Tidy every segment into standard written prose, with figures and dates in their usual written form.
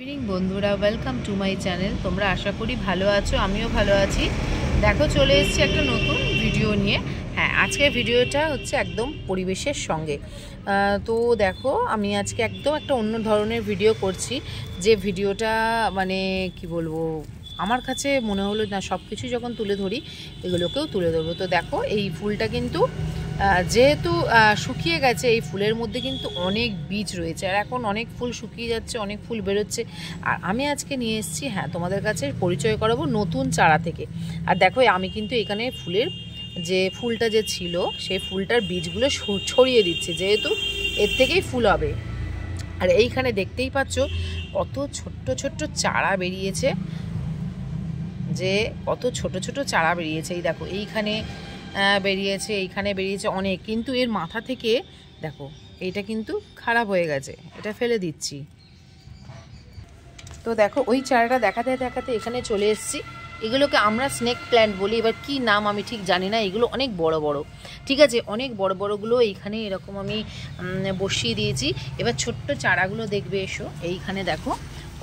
Evening বন্ধুরা, welcome to my channel. তোমরা আশা করি ভালো আছো, আমিও ভালো আছি। দেখো, চলে এসেছি একটা নতুন ভিডিও নিয়ে। হ্যাঁ, আজকের ভিডিওটা হচ্ছে একদম পরিবেশের সঙ্গে। তো দেখো, আমি আজকে একদম একটা অন্য ধরনের ভিডিও করছি। যে ভিডিওটা মানে কি বলবো, আমার কাছে মনে হলো না সব কিছু যখন তুলে ধরি, এগুলোকেও তুলে ধরবো। তো দেখো, এই ফুলটা কিন্তু যেহেতু শুকিয়ে গেছে, এই ফুলের মধ্যে কিন্তু অনেক বীজ রয়েছে। আর এখন অনেক ফুল শুকিয়ে যাচ্ছে, অনেক ফুল বেরোচ্ছে। আর আমি আজকে নিয়ে এসেছি, হ্যাঁ, তোমাদের কাছে পরিচয় করাবো নতুন চারা থেকে। আর দেখো, আমি কিন্তু এখানে ফুলের যে ফুলটা যে ছিল, সেই ফুলটার বীজগুলো ছড়িয়ে দিচ্ছি, যেহেতু এর থেকেই ফুল হবে। আর এইখানে দেখতেই পাচ্ছ কত ছোট্ট ছোট্ট চারা বেরিয়েছে, যে কত ছোট ছোট চারা বেরিয়েছে। এই দেখো, এইখানে বেরিয়েছে, এইখানে বেরিয়েছে অনেক। কিন্তু এর মাথা থেকে দেখো, এইটা কিন্তু খারাপ হয়ে গেছে, এটা ফেলে দিচ্ছি। তো দেখো, ওই চারাটা দেখাতে দেখাতে এখানে চলে এসেছি। এগুলোকে আমরা স্নেক প্ল্যান্ট বলি, এবার কি নাম আমি ঠিক জানি না। এগুলো অনেক বড় বড়, ঠিক আছে, অনেক বড় বড়গুলো এইখানে এরকম আমি বসিয়ে দিয়েছি। এবার ছোট্ট চারাগুলো দেখবে, এসো। এইখানে দেখো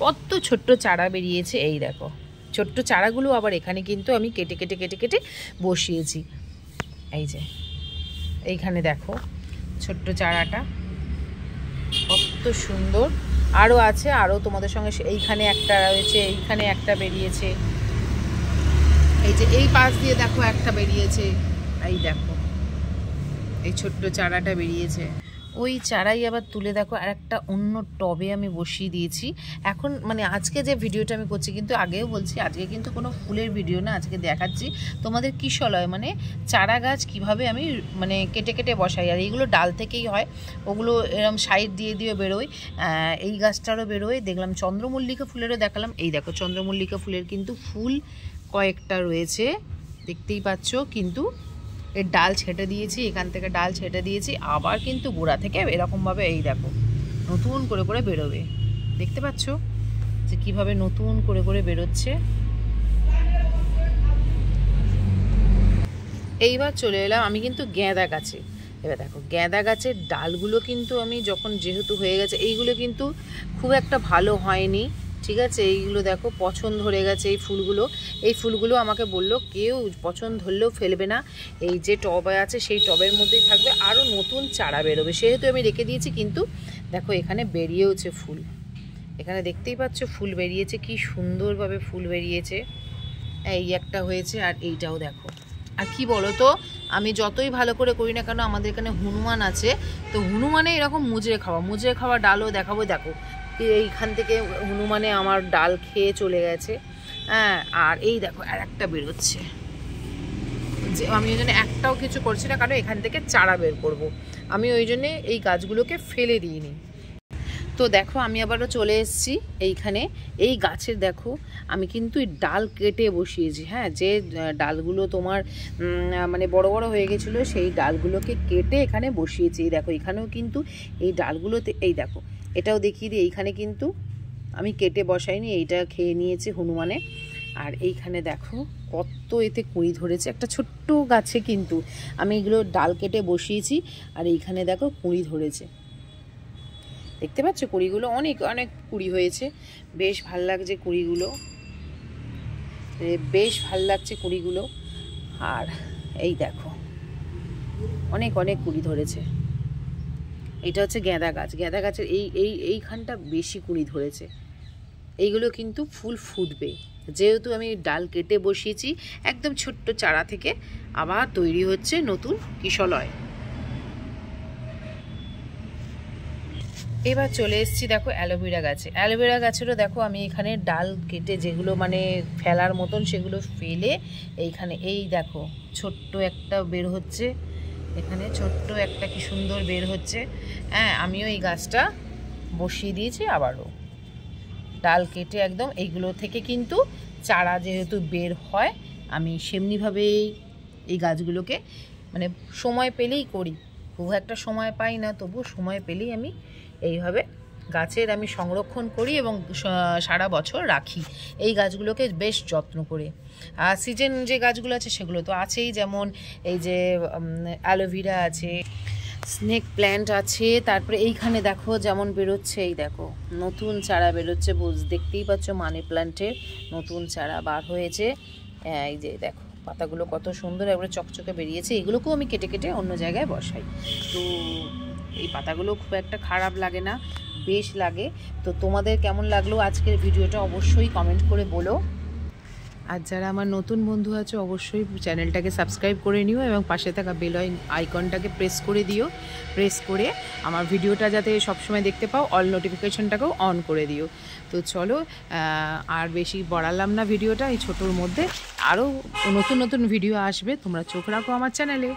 কত ছোট্ট চারা বেরিয়েছে। এই দেখো, ছোট্ট চারাগুলো আবার এখানে কিন্তু আমি কেটে কেটে কেটে কেটে বসিয়েছি। এই যে এইখানে দেখো ছোট্ট চারাটা কত সুন্দর। আরও আছে, আরও তোমাদের সঙ্গে। এইখানে একটা রয়েছে, এইখানে একটা বেরিয়েছে। এই যে এই পাশ দিয়ে দেখো একটা বেরিয়েছে। এই দেখো, এই ছোট্ট চারাটা বেরিয়েছে। ওই চারাই আবার তুলে দেখো আর একটা অন্য টবে আমি বসিয়ে দিয়েছি। এখন মানে আজকে যে ভিডিওটা আমি করছি, কিন্তু আগেও বলছি, আজকে কিন্তু কোনো ফুলের ভিডিও না। আজকে দেখাচ্ছি তোমাদের কিশলয় মানে চারা গাছ কিভাবে আমি মানে কেটে কেটে বসাই। আর এইগুলো ডাল থেকেই হয়, ওগুলো এরম সাইড দিয়ে দিয়ে বেরোয়। এই গাছটারও বেরোয়। দেখলাম চন্দ্রমল্লিকা ফুলেরও দেখালাম। এই দেখো, চন্দ্রমল্লিকা ফুলের কিন্তু ফুল কয়েকটা রয়েছে, দেখতেই পাচ্ছ। কিন্তু এর ডাল ছেটে দিয়েছি, এখান থেকে ডাল ছেটে দিয়েছি, আবার কিন্তু গোড়া থেকে এরকমভাবে এই দেখো নতুন করে করে বেরোবে। দেখতে পাচ্ছ যে কিভাবে নতুন করে করে বেরোচ্ছে। এইবার চলে এলাম আমি কিন্তু গাঁদা গাছে। এবার দেখো, গাঁদা গাছের ডালগুলো কিন্তু আমি যখন যেহেতু হয়ে গেছে, এইগুলো কিন্তু খুব একটা ভালো হয়নি, ঠিক আছে। এইগুলো দেখো পছন্দ ধরে গেছে এই ফুলগুলো। এই ফুলগুলো আমাকে বললো কেউ পছন্দ ধরলেও ফেলবে না, এই যে টবে আছে সেই টবের মধ্যেই থাকবে, আরও নতুন চারা বেরোবে, সেহেতু আমি রেখে দিয়েছি। কিন্তু দেখো, এখানে বেরিয়েওছে ফুল। এখানে দেখতেই পাচ্ছ ফুল বেরিয়েছে, কি সুন্দরভাবে ফুল বেরিয়েছে। এই একটা হয়েছে, আর এইটাও দেখো। আর কি বলো তো, আমি যতই ভালো করে করি না কেন, আমাদের এখানে হনুমান আছে, তো হনুমানে এরকম মুজরে খাওয়া ডালও দেখাবো। দেখো, এইখান থেকে হনুমানে আমার ডাল খেয়ে চলে গেছে। হ্যাঁ, আর এই দেখো আর একটা বেরোচ্ছে, যে আমি ওই জন্য একটাও কিছু করছি না, কারণ এখান থেকে চারা বের করব। আমি ওই জন্যে এই গাছগুলোকে ফেলে দিইনি। তো দেখো, আমি আবারও চলে এসেছি এইখানে। এই গাছের দেখো, আমি কিন্তু এই ডাল কেটে বসিয়েছি। হ্যাঁ, যে ডালগুলো তোমার মানে বড় বড় হয়ে গেছিলো, সেই ডালগুলোকে কেটে এখানে বসিয়েছি। এই দেখো, এখানেও কিন্তু এই ডালগুলোতে, এই দেখো, এটাও দেখিয়ে দিই, এইখানে কিন্তু আমি কেটে বসাইনি, এইটা খেয়ে নিয়েছে হনুমানে। আর এইখানে দেখো কত এতে কুঁড়ি ধরেছে, একটা ছোট্ট গাছে কিন্তু আমি এগুলো ডাল কেটে বসিয়েছি। আর এইখানে দেখো কুঁড়ি ধরেছে, দেখতে পাচ্ছ কুড়িগুলো, অনেক অনেক কুড়ি হয়েছে। বেশ ভাল লাগছে কুড়িগুলো, বেশ ভাল লাগছে কুড়িগুলো। আর এই দেখো অনেক অনেক কুড়ি ধরেছে। এটা হচ্ছে গাঁদা গাছ। গাঁদা গাছের এইখানটা বেশি কুড়ি ধরেছে। এইগুলো কিন্তু ফুল ফুটবে, যেহেতু আমি ডাল কেটে বসিয়েছি। একদম ছোট্ট চারা থেকে আবার তৈরি হচ্ছে নতুন কিশলয়। এবার চলে এসেছি দেখো অ্যালোভেরা গাছে। অ্যালোভেরা গাছেরও দেখো, আমি এখানে ডাল কেটে যেগুলো মানে ফেলার মতন, সেগুলো ফেলে এইখানে এই দেখো ছোট্ট একটা বের হচ্ছে, এখানে ছোট্ট একটা কি সুন্দর বের হচ্ছে। হ্যাঁ, আমিও এই গাছটা বসিয়ে দিয়েছি আবারও ডাল কেটে একদম। এইগুলো থেকে কিন্তু চারা যেহেতু বের হয়, আমি সেমনিভাবেই এই গাছগুলোকে মানে সময় পেলেই করি। খুব একটা সময় পাই না, তবু সময় পেলেই আমি এইভাবে গাছের আমি সংরক্ষণ করি এবং সারা বছর রাখি এই গাছগুলোকে বেশ যত্ন করে। আর সিজন যে গাছগুলো আছে সেগুলো তো আছেই, যেমন এই যে অ্যালোভেরা আছে, স্নেক প্ল্যান্ট আছে। তারপরে এইখানে দেখো যেমন বেরোচ্ছে, এই দেখো নতুন চারা বেরোচ্ছে, দেখতেই পাচ্ছ মানি প্ল্যান্টের নতুন চারা বার হয়েছে। এই যে দেখো পাতাগুলো কত সুন্দর একবারে চকচকে বেরিয়েছে। এগুলোকেও আমি কেটে কেটে অন্য জায়গায় বসাই। তো এই পাতাগুলো খুব একটা খারাপ লাগে না, বেশ লাগে। তো তোমাদের কেমন লাগলো আজকের ভিডিওটা অবশ্যই কমেন্ট করে বলো। আর যারা আমার নতুন বন্ধু আছে অবশ্যই চ্যানেলটাকে সাবস্ক্রাইব করে নিও এবং পাশে থাকা বেল আইকনটাকে প্রেস করে দিও। প্রেস করে আমার ভিডিওটা যাতে সবসময় দেখতে পাও, অল নোটিফিকেশনটাকেও অন করে দিও। তো চলো আর বেশি বাড়ালাম না ভিডিওটা, এই ছোটোর মধ্যে আরও নতুন নতুন ভিডিও আসবে, তোমরা চোখ রাখো আমার চ্যানেলে।